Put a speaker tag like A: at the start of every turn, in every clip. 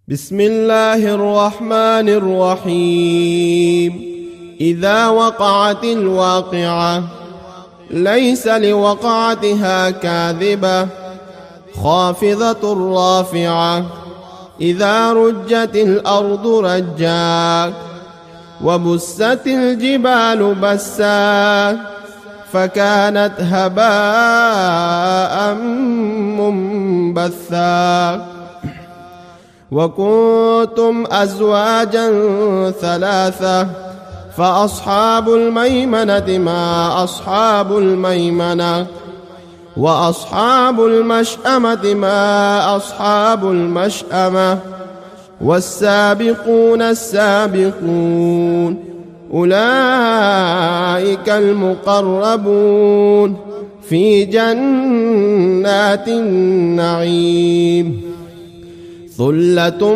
A: بسم الله الرحمن الرحيم. إذا وقعت الواقعة ليس لوقعتها كاذبة خافضة رافعة. إذا رجت الأرض رجا وبست الجبال بسا فكانت هباء منبثا. وكنتم أزواجا ثلاثة فأصحاب الميمنة ما أصحاب الميمنة وأصحاب المشأمة ما أصحاب المشأمة والسابقون السابقون أولئك المقربون في جنات النعيم. ثلة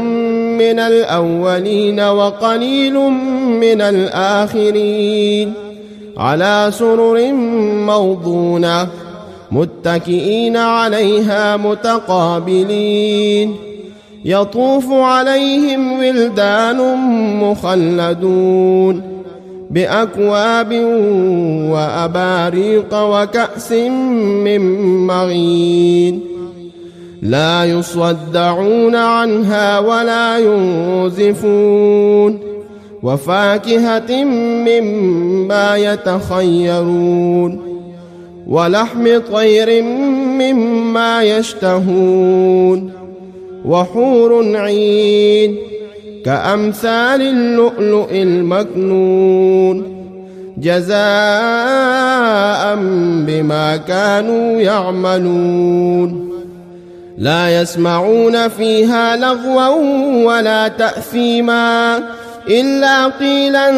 A: من الأولين وقليل من الآخرين على سرر موضونة متكئين عليها متقابلين. يطوف عليهم ولدان مخلدون بأكواب وأباريق وكأس من معين لا يصدعون عنها ولا ينزفون. وفاكهة مما يتخيرون ولحم طير مما يشتهون وحور عين كأمثال اللؤلؤ المكنون جزاء بما كانوا يعملون. لا يسمعون فيها لغوا ولا تأثيما إلا قيلا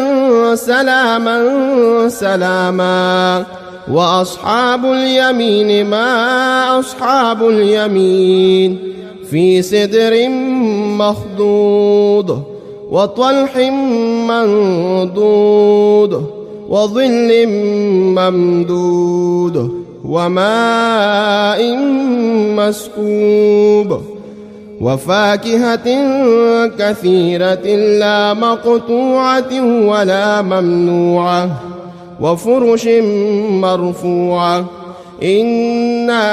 A: سلاما سلاما. وأصحاب اليمين ما أصحاب اليمين في سدر مخضود وطلح منضود وظل ممدود وماء مسكوب وفاكهة كثيرة لا مقطوعة ولا ممنوعة وفرش مرفوعة. إنا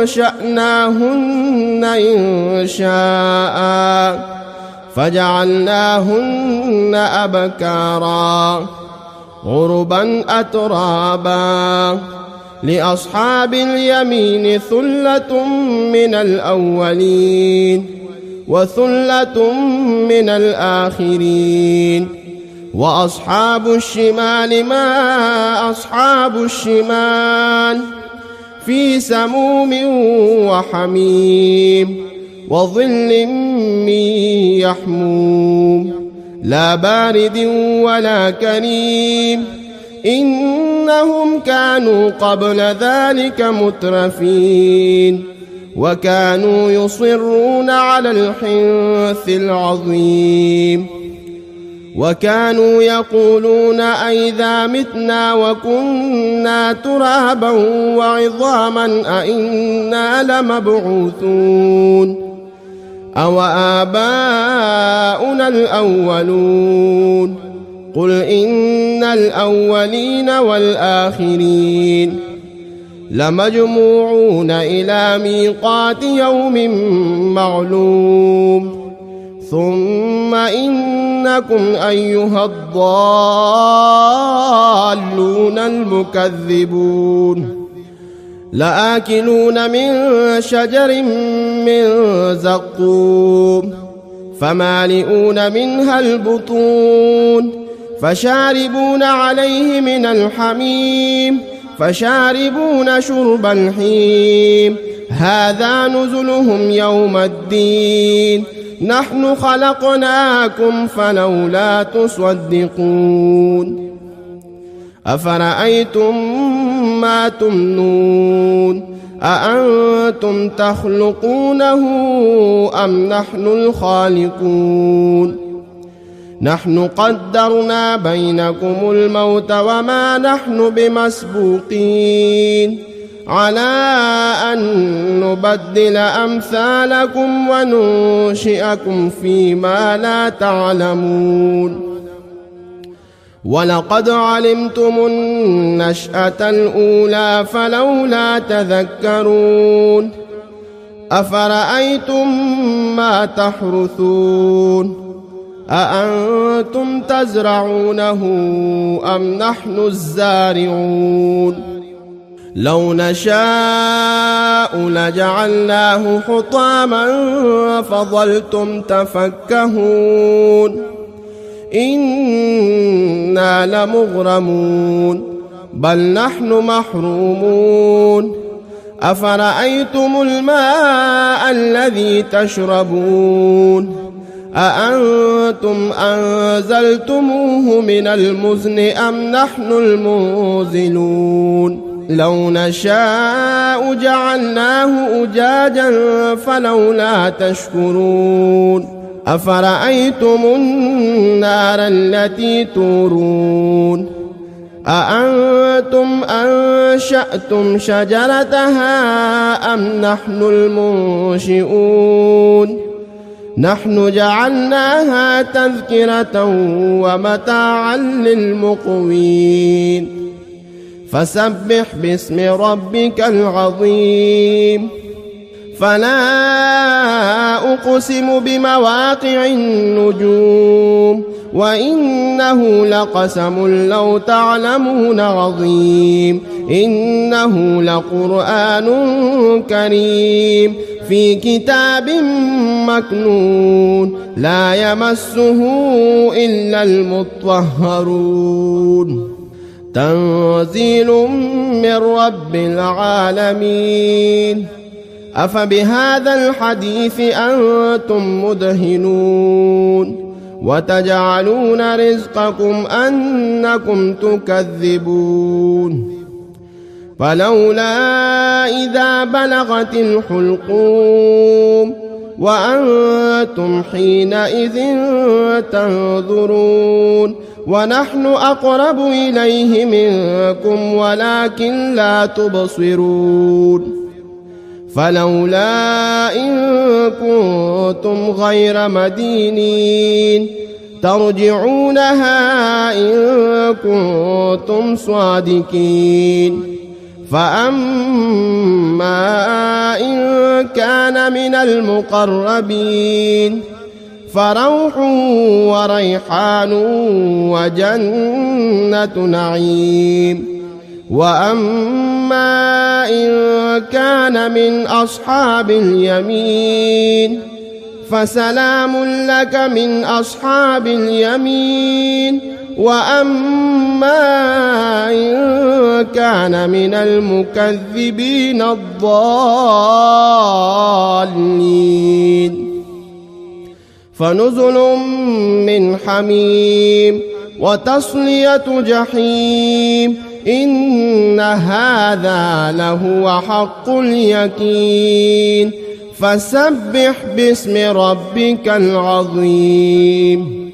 A: أنشأناهن إنشاء فجعلناهن أبكارا عربا أترابا. لأصحاب اليمين ثلة من الأولين وثلة من الآخرين. وأصحاب الشمال ما أصحاب الشمال في سموم وحميم وظل من يحموم لا بارد ولا كريم. إنهم كانوا قبل ذلك مترفين وكانوا يصرون على الحنث العظيم وكانوا يقولون أئذا متنا وكنا ترابا وعظاما أئنا لمبعوثون أو آباؤنا الأولون. قل إن الأولين والآخرين لمجموعون إلى ميقات يوم معلوم. ثم إنكم أيها الضالون المكذبون لآكلون من شجر من زقوم فمالئون منها البطون فشاربون عليه من الحميم فشاربون شرب الحيم. هذا نزلهم يوم الدين نحن خلقناكم فلولا تصدقون. أفرأيتم ما تمنون أأنتم تخلقونه أم نحن الخالقون. نحن قدرنا بينكم الموت وما نحن بمسبوقين على أن نبدل أمثالكم وننشئكم فيما لا تعلمون ولقد علمتم النشأة الأولى فلولا تذكرون أفرأيتم ما تحرثون أأنتم تزرعونه أم نحن الزارعون لو نشاء لجعلناه حطاما فظلتم تفكهون إنا لمغرمون بل نحن محرومون أفرأيتم الماء الذي تشربون أأنتم أنزلتموه من المزن أم نحن المنزلون لو نشاء جعلناه أجاجا فلولا تشكرون أفرأيتم النار التي تورون أأنتم أنشأتم شجرتها أم نحن المنشئون نحن جعلناها تذكرة ومتاعا للمقوين فسبح باسم ربك العظيم فلا أقسم بمواقع النجوم وإنه لقسم لو تعلمون عظيم إنه لقرآن كريم في كتاب مكنون لا يمسه إلا المطهرون تنزيل من رب العالمين أفبهذا الحديث أنتم مدهنون وتجعلون رزقكم أنكم تكذبون فلولا إذا بلغت الحلقوم وأنتم حينئذ تنظرون ونحن أقرب إليه منكم ولكن لا تبصرون فلولا إن كنتم غير مدينين ترجعونها إن كنتم صادقين فأما إن كان من المقربين فروح وريحان وجنة نعيم وأما إن كان من أصحاب اليمين فسلام لك من أصحاب اليمين وأما إن كان من المكذبين الضالين فنزل من حميم وتصلية جحيم إن هذا لهو حق اليقين فسبح باسم ربك العظيم